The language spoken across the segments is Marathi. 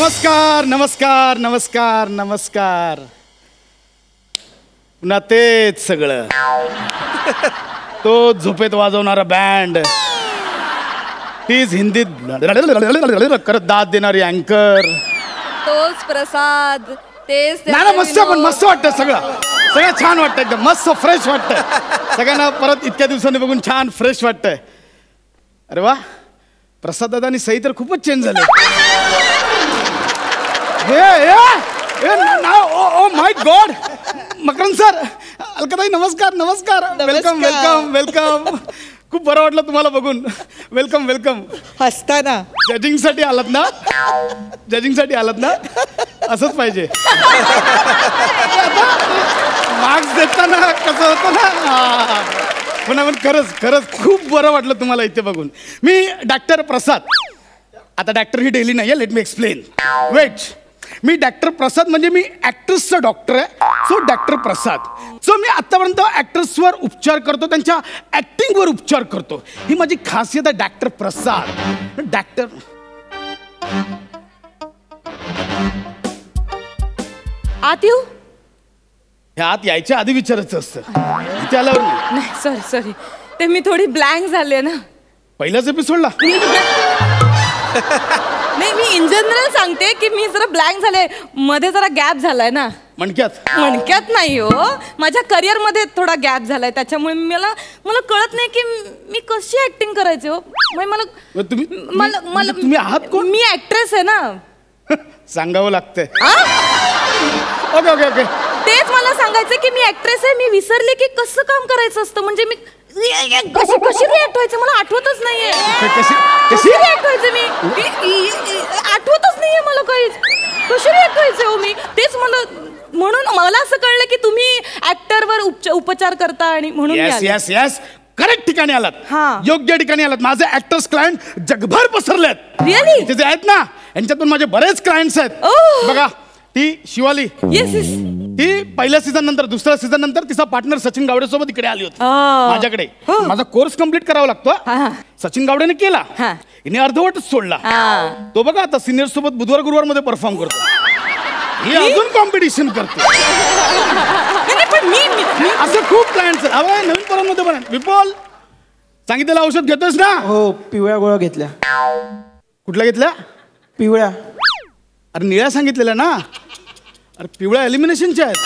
नमस्कार नमस्कार नमस्कार नमस्कार. पुन्हा तेच सगळं. तो झोपेत वाजवणारा बँड, तीच हिंदीत करत दाद देणारी अँकर, तोच प्रसाद, तेच नाही मस्त पण मस्त वाटतं सगळं. सगळं छान वाटतं, एकदम मस्त फ्रेश वाटतं. सगळ्यांना परत इतक्या दिवसांनी बघून छान फ्रेश वाटतंय. अरे वा, प्रसाद दादा आणि सई तर खूपच चेंज झाले. Oh my God. Makarand sir, अलकाताई नमस्कार नमस्कार. Welcome welcome welcome. खूप बरं वाटलं तुम्हाला बघून. Welcome welcome. हसताना जजिंगसाठी आलात ना? जजिंगसाठी आलात ना? असंच पाहिजे. मार्क्स देताना कसं होतं ना. पण खरंच खरंच खूप बरं वाटलं तुम्हाला इथे बघून. मी डॉक्टर प्रसाद. आता डॉक्टर ही डेली नाही आहे, लेट मी एक्सप्लेन. वेट, मी डॉक्टर प्रसाद म्हणजे मी ॲक्ट्रेसचा डॉक्टर आहे. सो डॉक्टर प्रसाद. सो मी आत्तापर्यंत ॲक्ट्रेसवर उपचार करतो, त्यांच्या ॲक्टिंगवर उपचार करतो. ही माझी खासियत आहे डॉक्टर प्रसाद. डॉक्टर आत येऊ? ह्या आत यायच्या आधी विचारायचं असतं, इथे आल्यावर नाही. नाही सॉरी सॉरी, ते मी थोडी ब्लँक झाले ना. पहिल्याच एपिसोडला नाही, मी इन जनरल सांगते की मी जरा ब्लँक झाले, मध्ये जरा गॅप झालाय ना. मणक्यात नाही हो, माझ्या करिअर मध्ये थोडा गॅप झालाय, त्याच्यामुळे मला कळत नाही की मी कशी ऍक्टिंग करायची हो. तुम्ही आहात कोण? मी ऍक्ट्रेस आहे ना. सांगावं लागतंय. Okay okay okay. तेच मला सांगायचं की मी ऍक्ट्रेस आहे. मी विसरले की कसं काम करायचं असतं. म्हणजे मी कशी रिॲक्ट व्हायचं मला आठवतच नाहीये. कशी रिॲक्ट व्हायचं मी आठवतच नाहीये मला काहीच. कशी रिॲक्ट व्हायचं हो मी, तेच म्हणून मला असं कळलं की तुम्ही ऍक्टरवर उपचार करता आणि म्हणून. यस यस, करेक्ट ठिकाणी आलात, योग्य ठिकाणी आलात. माझे ऍक्टर्स क्लायंट जगभर पसरलेत. रिअली? तिथे आहेत ना, यांच्यातून माझे बरेच क्लायंट्स आहेत. बघा, ती शिवाली, येस येस, ती पहिल्या सीझन नंतर, दुसऱ्या सीझन नंतर तिचा पार्टनर सचिन गावडे सोबत इकडे आली होती माझ्याकडे. माझा कोर्स कम्प्लीट करावा लागतो. सचिन गावडेने केला, हिने अर्धवटच सोडला. तो बघा आता सिनियर सोबत बुधवार गुरुवार मध्ये परफॉर्म करतो. ही अजून कॉम्पिटिशन करते. असं खूप क्लायंट्स आहेत. नवीन पोरांमध्ये पण विपुल, सांगितलेलं औषध घेतोस ना? हो, पिवळ्या गोळ्या घेतल्या. कुठल्या घेतल्या? पिवळ्या. अरे निळ्या सांगितलेल्या ना. अरे पिवळ्या एलिमिनेशनच्या आहेत.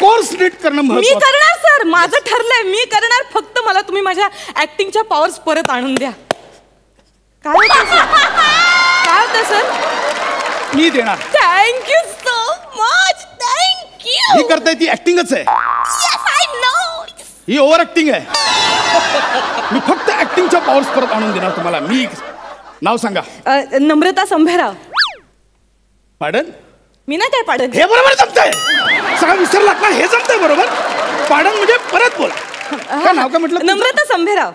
कोर्स नीट करणं मी करणार सर, माझं ठरलंय, मी करणार. फक्त मला तुम्ही माझ्या ऍक्टिंगच्या पॉवर्स परत आणून द्या. काय होतं सर? मी देणार. Thank you so much. थँक्यू. ही करताय ती ऍक्टिंगच आहे. Yes I know. He over acting आहे. मी फक्त ऍक्टिंगच्या पॉवर्स परत आणून देणार तुम्हाला. मी नाव सांगा. नम्रता संभेराव. पाडन? मी नाही काय पाडन. हे बरोबर जमतंय. सगळं विसरलात ना, हे जमतंय बरोबर. पाडन म्हणजे परत बोला. काय नाव काय म्हटलं? नम्रता संभेराव.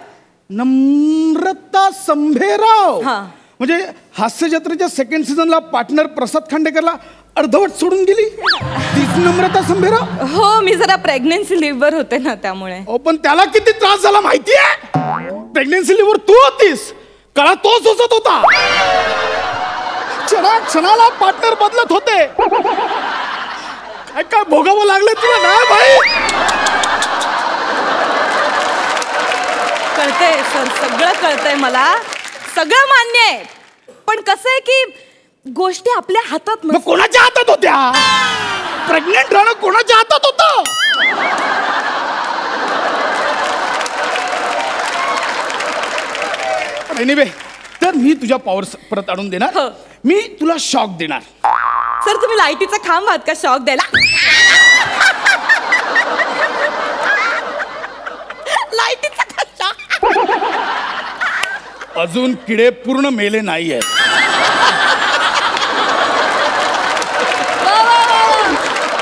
नम्रता संभेराव. हा, म्हणजे हास्य जत्रेच्या सेकंड सीझनला पार्टनर प्रसाद खांडेकरला अर्धवट सोडून गेली तीच नम्रता संभेराव. हो, मी जरा प्रेग्नन्सी लिव्हवर होते ना, त्यामुळे. पण त्याला किती त्रास झाला माहितीये? प्रेग्नन्सी लिव्हर तू होतीस, कळा तोच सोसत होता. क्षणाला पार्टनर बदलत होते. काय काय भोगावं लागलं तुला ना भाई. कळतंय सर, सगळं कळतंय मला, सगळं मान्य आहे. पण कसं आहे की गोष्टी आपल्या हातात मग कोणाच्या हातात होत्या? प्रेग्नेंट राहणं कोणाच्या हातात होतं? एनिवे, तर मी तुझ्या पॉवर परत आणून देणार. मी तुला शॉक देणार. सर तुम्ही लाईटीचा खांब आहात का शॉक द्यायला? लाईटीचा खांब. अजून किडे पूर्ण मेले नाहीये.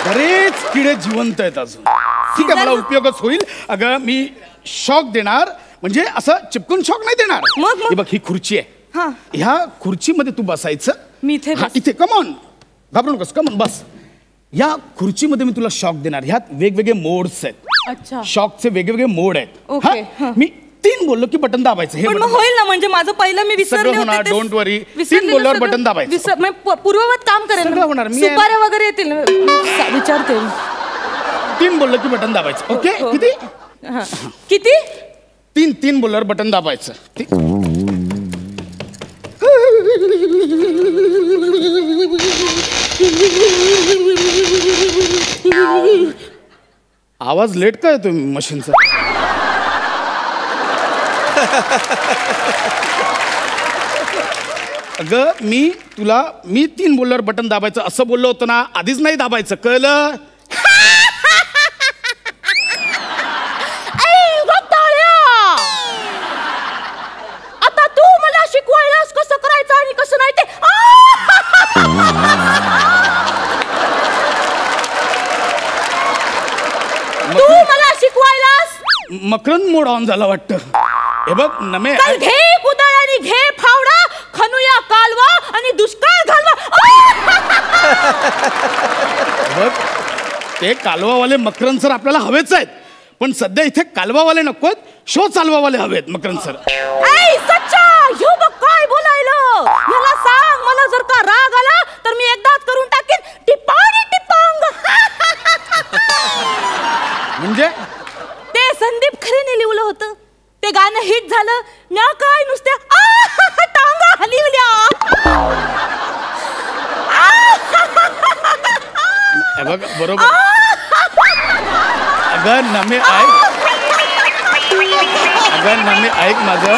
बरेच किडे जिवंत आहेत अजून. ठीक आहे, मला उपयोगच होईल. अगं मी शॉक देणार म्हणजे असं चिपकून शॉक नाही देणार. मग बघ, ही खुर्ची आहे. ह्या खुर्चीमध्ये तू बसायचं. मी इथे कमॉन, घाबरू नकोस, कमॉन बस. या खुर्चीमध्ये मी तुला शॉक देणार. ह्यात वेगवेगळे मोड्स आहेत. अच्छा. शॉकचे वेगवेगळे मोड आहेत. ओके, हा? मी 3 बोललो की बटन दाबायचं. हे पण मग बटन होईल ना, म्हणजे माझं पहिलं मी विसरले सगळं होणार, होते ते. don't worry. विसरलेलं 3 बोलल्यावर सगळं बटन दाबायचं. पूर्ववत काम करेल सगळं होणार. मी सुपाऱ्या वगैरे येतील विचारते. 3 बोललो की बटन दाबायचं. ओके हो. किती? हा. किती? 3 बोलल्यावर बटन दाबायचं. आवाज लेट काय येतो मशीनचा? अगं मी 3 बोलल्यावर बटन दाबायचं असं बोललो होतो ना, आधीच नाही दाबायचं, कळलं? आता तू मला शिकवायलास कसं करायचं आणि कसं नाही ते. तू मला शिकवायलास. मकरंद मोड ऑन झाला वाटतं. हे बघ नमे, चल घे कुदळ आणि घे फावडा, खनुया कालवा आणि दुष्काळ घालवा. बघ ते कालवावाले मकरंद सर आपल्याला हवेच आहेत, पण सध्या इथे कालवावाले नकोत, शो चालवावाले हवेत मकरंद सर. ऐ सच्चा, ह्यो बघ काय बोलायलं. मला सांग, मला जर का राग आला तर मी एकदाच करून टाकेन टिपाणी टिपांग. म्हणजे ते संदीप खरेने लिहिलं होतं, ते गाणं हिट झालं. म्या काय नुसत्या टांगा हलिवल्या. हे बघ बरोबर. अगं नमे ऐक माझं.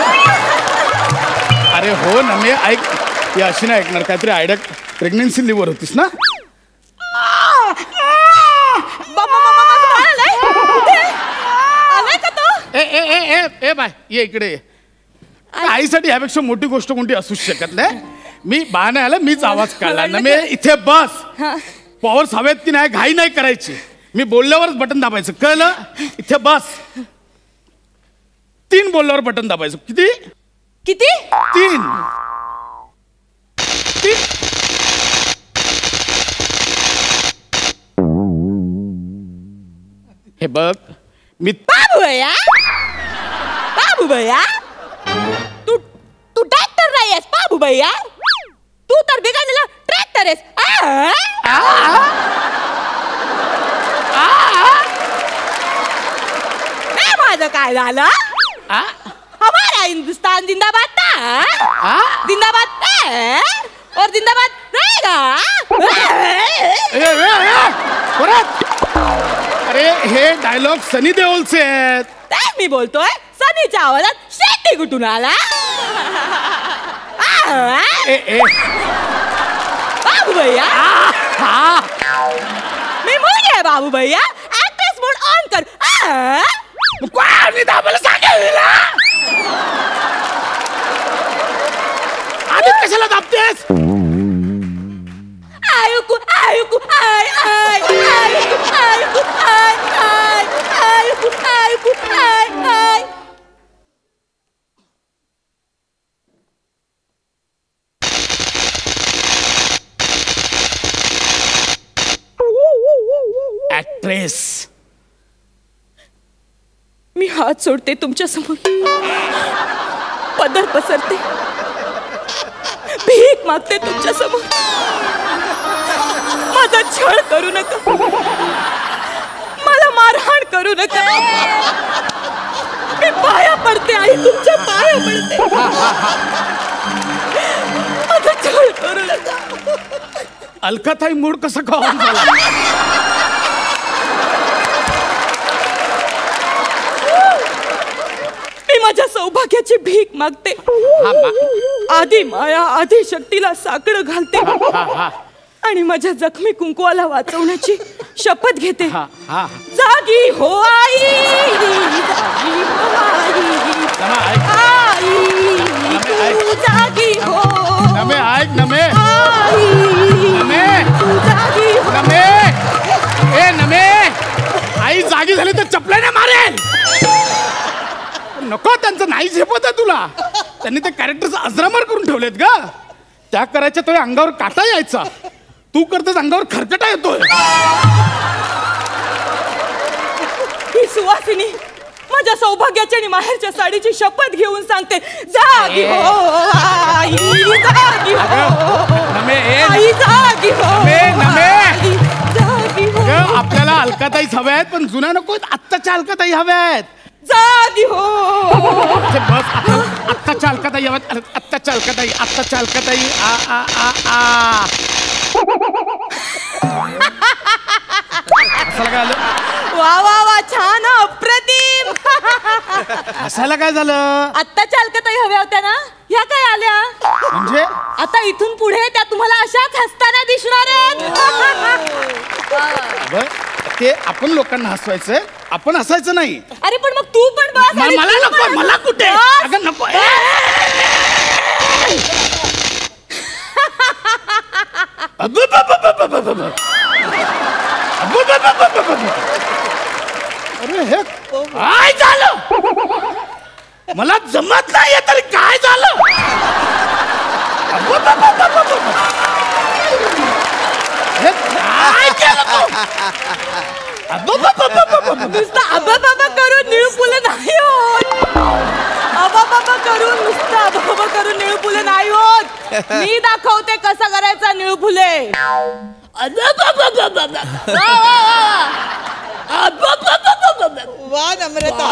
अरे हो नमे ऐक, ही अशी नाही ऐकणार. काहीतरी आयडिया, प्रेग्नन्सी लिव्हर होतीस ना? ए बाय ये इकडे ये. आईसाठी ह्यापेक्षा मोठी गोष्ट कोणती असूच शकत नाही. मी बाळ नाही आला, मीच आवाज काढला. नमे इथे बस. पॉवर्स हवेत की नाही घाई नाही करायची. मी बोलल्यावरच बटन दाबायचं, कळलं? इथे बस. 3 बोलल्यावर बटन दाबायचं. किती? किती? 3. हे बघ मी बाबू भैया, तू ट्रॅक्टर नाही आहेस बाबू भैया. तू तर बिघडलेला ट्रॅक्टर आहेस. माझं काय झालं? हमारा हिंदुस्तान जिंदाबाद था. जिंदाबाद है और जिंदाबाद रहेगा. अरे हे डायलॉग सनी देओलचे आहेत. तेच मी बोलतोय. सनीच्या आवाजात शेट्टी कुठून आला? बाबू भैया, मी मुलगी आहे बाबू भैया. ऍक्ट्रेस मोड ऑन कर. कोणी दाबायला सांगितलं? आधी कशाला दाबतेस? आयुकू आयुकू आय आय आयुकू आयुकू आय आय आयुकू आयुकू आय आय. ऍक्ट्रेस, मी हात सोडते तुमच्या समोर, पदर पसरते, भीक मागते तुमच्या समोर. माझा छळ करू नका, मला मारहाण करू नका. मी पाया पडते आई, तुमच्या पाया पडते. माझा छळ करू नका. अलकाताई मूड कसा खाऊन झाला? मी माझ्या सौभाग्याची भीक मागते. आधी माया आधी शक्तीला साकडं घालते आणि माझ्या जखमी कुंकवाला वाचवण्याची शपथ घेते. जागी हो आई, जागी हो आई, आई तू जागी हो. नमे ऐक नमे, आई नमे तू जागी हो. नमे, ए नमे, आई जागी झाली तर चपल्याने मारेल. नको, त्यांचं नाही झेपत आहे तुला. त्यांनी ते कॅरेक्टरचं अजरामर करून ठेवलेत ग. त्या करायच्या तो अंगावर काटा यायचा, तू करतेस अंगावर खरकटा येतोय. ही सुवासिनी माझ्या सौभाग्याची आणि माहेरच्या साडीची शपथ घेऊन सांगते, जागी हो आई, जागी हो आई, जागी हो आई, जागी हो. आपल्याला अलकाताईच हव्या आहेत, पण जुन्या नको, आत्ताच्या अलकाताई हव्या आहेत. जागी हो. बस आत्ताच्या अलकाताई हव्यात. आत्ताच्या अलकाताई, आत्ताच्या अलकाताई. आ आ आ आ हसायला काय झालं? वा वा वा, छान, अप्रतिम. हसायला काय झालं? आत्ताच्या अलकाताई हव्या होत्या ना, ह्या काय आल्या? म्हणजे आता इथून पुढे त्या तुम्हाला अशाच हसताना दिसणार आहेत. ते आपण लोकांना हसवायचंय, आपण हसायचं नाही. अरे पण मग तू पण बस. आणि मला तू नको, पण मला हस. कुठे? बस. अगं नको. अरे हे काय झालं? मला जमत नाहीये तरी काय झालं? हे काय केलं तू? नुसतं अबाबाबा करून निळूपुलं नाही होत. अबाबाबा करून नुसतं अबाबाबा करून निळूपुलं नाही होत. मी दाखवते कसं करायचं निळूपुले. वा नम्रता.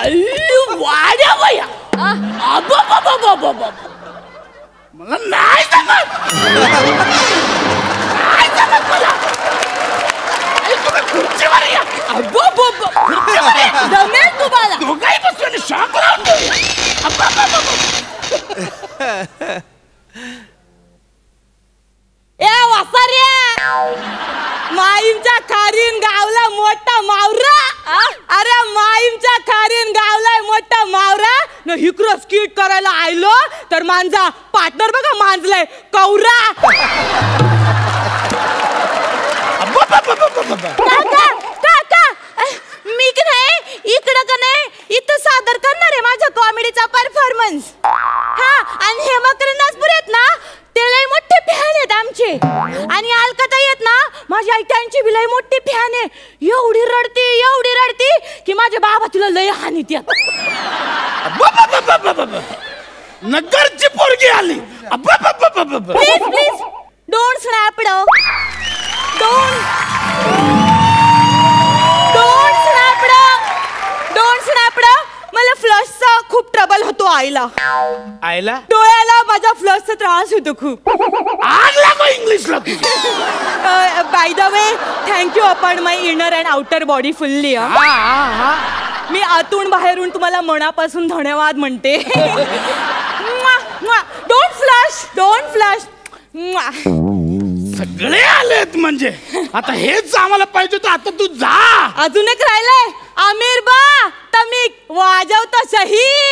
मला नाही जमत. नाही जमत मला. तुम्ही खुर्चीवर या. खुर्चीवर या. जमेल तुम्हाला. दोघंही बसू आणि शांत राहून देऊया. ए वासाऱ्या, माईमच्या खारीन गावला मोठा मावरा. अरे माईमच्या खारीन गावलाय मोठा मावरा न हिकडं स्किट करायला आयलो तर माझा पार्टनर बघा मांजलाय कौरा. काका मी की नाही इकडं का नाही इथं सादर करणार आहे माझ्या कॉमेडीचा परफॉर्मन्स. हा, आणि हेमाकरण नाजपूर आहेत ना, ते लय मोठे फॅन आहेत आमचे. आणि अलकाताई आहेत ना, माझी आई त्यांची बी लय मोठी फॅन आहे. एवढी रडती की माझ्या बाबा तिला लय हानीत. नगरची पोरगी आली. Please please don't snap dog. Don't snap dog. मला फ्लशचा खूप ट्रबल होतो आईला. आयला डोळ्याला माझ्या फ्लशचा त्रास होतो खूप. आग लागो इंग्लिशला तुझी. By the way thank you upon my inner and outer body fully. मी आतून बाहेरून तुम्हाला मनापासून धन्यवाद म्हणते. Don't flush. सगळे आलेत म्हणजे आता हेच आम्हाला पाहिजे होतं. आता तू जा. अजून एक राहिलंय. आमिर बा तमिक वाजवतो शहीद.